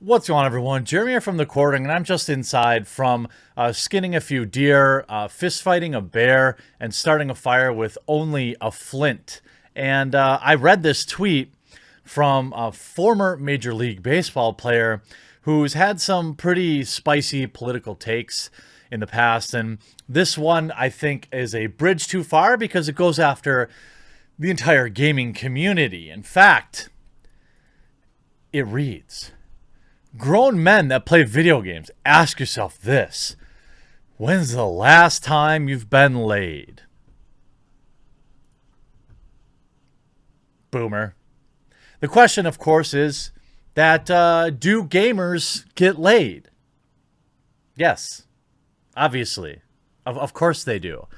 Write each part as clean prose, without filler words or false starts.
What's going on, everyone? Jeremy here from the quartering, and I'm just inside from skinning a few deer, fist fighting a bear, and starting a fire with only a flint. And I read this tweet from a former Major League Baseball player who's had some pretty spicy political takes in the past. And this one, I think, is a bridge too far because it goes after the entire gaming community. In fact, it reads, "Grown men that play video games, ask yourself this. When's the last time you've been laid?" Boomer. The question, of course, is that do gamers get laid? Yes, obviously. Of course they do.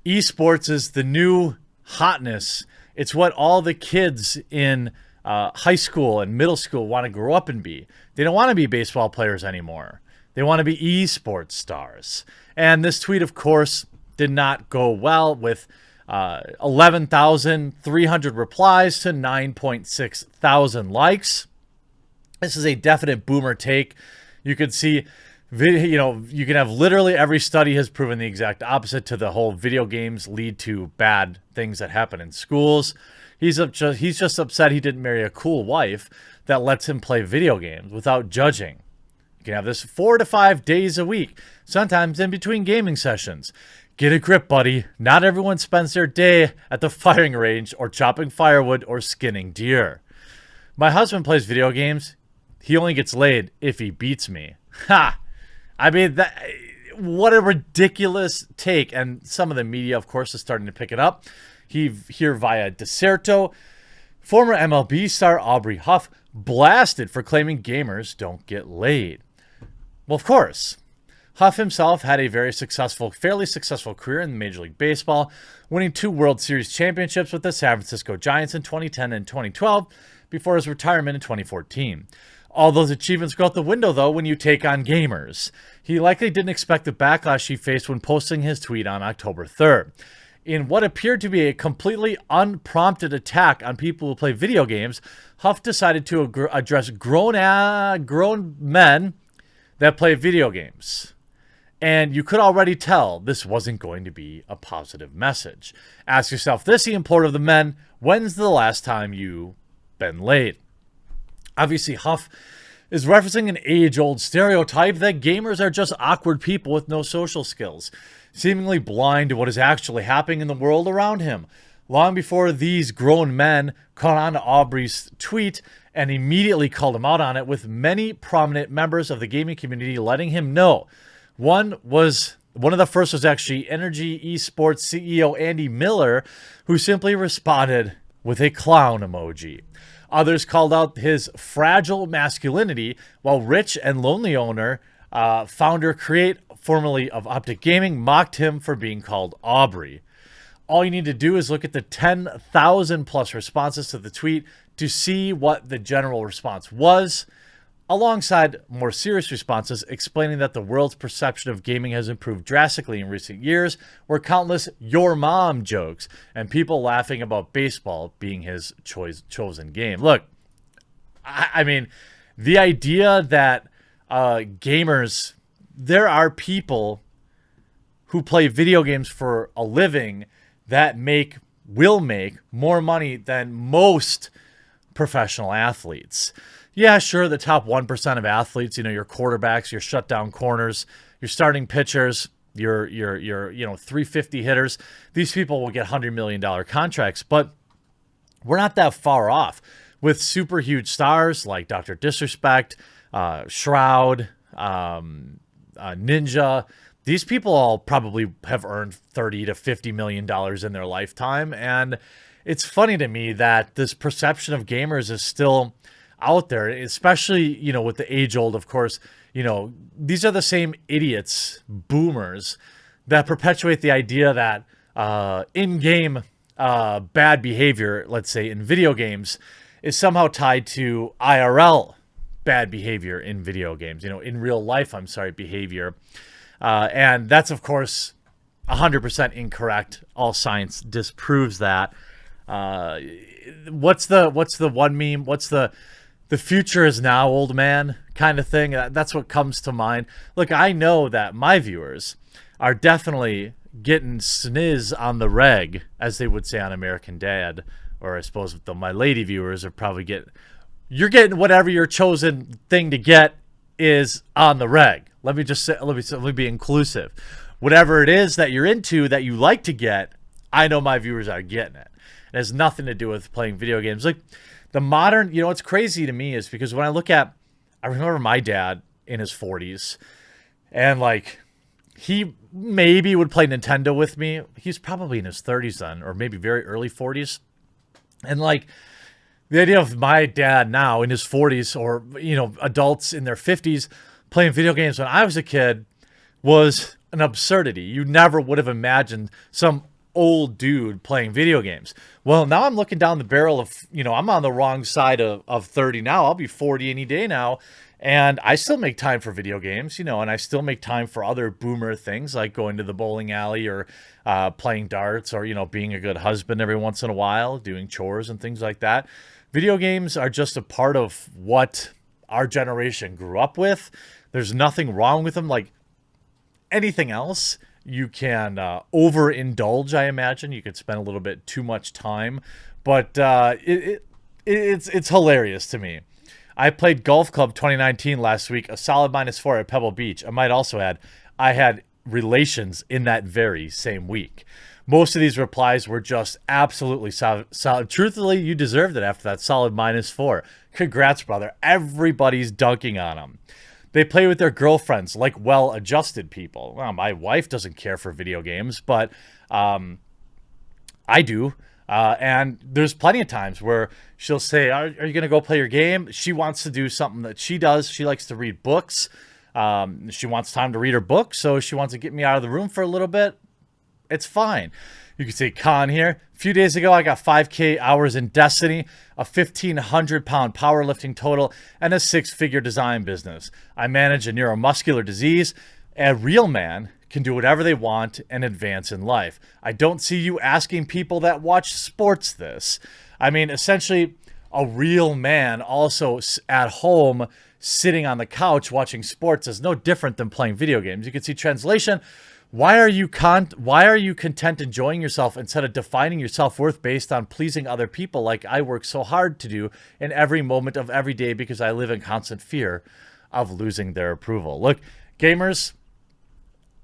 Esports is the new hotness. It's what all the kids in high school and middle school want to grow up and be. They don't want to be baseball players anymore. They want to be esports stars. And this tweet, of course, did not go well with 11,300 replies to 9.6 thousand likes. This is a definite boomer take. You could see, you can have literally every study has proven the exact opposite to the whole video games lead to bad things that happen in schools. He's just upset he didn't marry a cool wife that lets him play video games without judging. You can have this 4 to 5 days a week, sometimes in between gaming sessions. Get a grip, buddy. Not everyone spends their day at the firing range or chopping firewood or skinning deer. My husband plays video games. He only gets laid if he beats me. Ha! I mean, what a ridiculous take. And some of the media, of course, is starting to pick it up. Here via Deserto, former MLB star Aubry Huff blasted for claiming gamers don't get laid. Well, of course. Huff himself had a fairly successful career in Major League Baseball, winning 2 World Series championships with the San Francisco Giants in 2010 and 2012 before his retirement in 2014. All those achievements go out the window, though, when you take on gamers. He likely didn't expect the backlash he faced when posting his tweet on October 3rd. In what appeared to be a completely unprompted attack on people who play video games, Huff decided to address grown men that play video games. And you could already tell this wasn't going to be a positive message. Ask yourself this, he implored of the men, when's the last time you've been laid? Obviously, Huff is referencing an age-old stereotype that gamers are just awkward people with no social skills, seemingly blind to what is actually happening in the world around him. Long before these grown men caught on to Aubry's tweet and immediately called him out on it, with many prominent members of the gaming community letting him know. One of the first was actually Energy Esports CEO Andy Miller, who simply responded with a clown emoji. Others called out his fragile masculinity, while Rich and Lonely Owner, founder Create, formerly of Optic Gaming, mocked him for being called Aubry. All you need to do is look at the 10,000 plus responses to the tweet to see what the general response was, alongside more serious responses explaining that the world's perception of gaming has improved drastically in recent years, were countless "your mom" jokes and people laughing about baseball being his chosen game. Look, I mean, the idea that gamers, there are people who play video games for a living that will make more money than most professional athletes. Yeah, sure, the top 1% of athletes, your quarterbacks, your shutdown corners, your starting pitchers, your 350 hitters, these people will get $100 million contracts, but we're not that far off with super huge stars like Dr. Disrespect, Shroud, Ninja. These people all probably have earned $30 to $50 million in their lifetime, and it's funny to me that this perception of gamers is still out there, especially, with the age-old, of course. These are the same idiots, boomers, that perpetuate the idea that in-game bad behavior, let's say in video games, is somehow tied to IRL bad behavior in video games, in real life, behavior. And that's, of course, 100% incorrect. All science disproves that. What's the one meme? What's the the future is now, old man kind of thing. That's what comes to mind. Look, I know that my viewers are definitely getting sniz on the reg, as they would say on American Dad, or I suppose my lady viewers are probably you're getting whatever your chosen thing to get is on the reg. Let me just say, let me be inclusive. Whatever it is that you're into that you like to get, I know my viewers are getting it. It has nothing to do with playing video games. Like the modern, what's crazy to me is because when I remember my dad in his 40s, and like he maybe would play Nintendo with me. He's probably in his 30s then, or maybe very early 40s. And like the idea of my dad now in his 40s, or adults in their 50s playing video games when I was a kid, was an absurdity. You never would have imagined some old dude playing video games. Well, now I'm looking down the barrel of, I'm on the wrong side of 30 now. I'll be 40 any day now. And I still make time for video games, and I still make time for other boomer things like going to the bowling alley or playing darts or, being a good husband every once in a while, doing chores and things like that. Video games are just a part of what our generation grew up with. There's nothing wrong with them. Like anything else, you can overindulge, I imagine. You could spend a little bit too much time. But it's hilarious to me. I played Golf Club 2019 last week, a solid -4 at Pebble Beach. I might also add, I had relations in that very same week. Most of these replies were just absolutely solid. Truthfully, you deserved it after that solid -4. Congrats, brother. Everybody's dunking on them. They play with their girlfriends like well-adjusted people. Well, my wife doesn't care for video games, but I do. And there's plenty of times where she'll say, are you going to go play your game? She wants to do something that she does. She likes to read books. She wants time to read her book, so she wants to get me out of the room for a little bit. It's fine. You can see Con here. A few days ago, I got 5K hours in Destiny, a 1,500-pound powerlifting total, and a 6-figure design business. I manage a neuromuscular disease. A real man can do whatever they want and advance in life. I don't see you asking people that watch sports this. I mean, essentially, a real man also at home sitting on the couch watching sports is no different than playing video games. You can see translation. Why are you content enjoying yourself instead of defining your self-worth based on pleasing other people like I work so hard to do in every moment of every day because I live in constant fear of losing their approval? Look, gamers,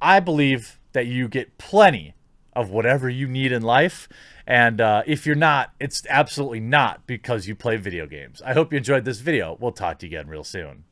I believe that you get plenty of whatever you need in life. And if you're not, it's absolutely not because you play video games. I hope you enjoyed this video. We'll talk to you again real soon.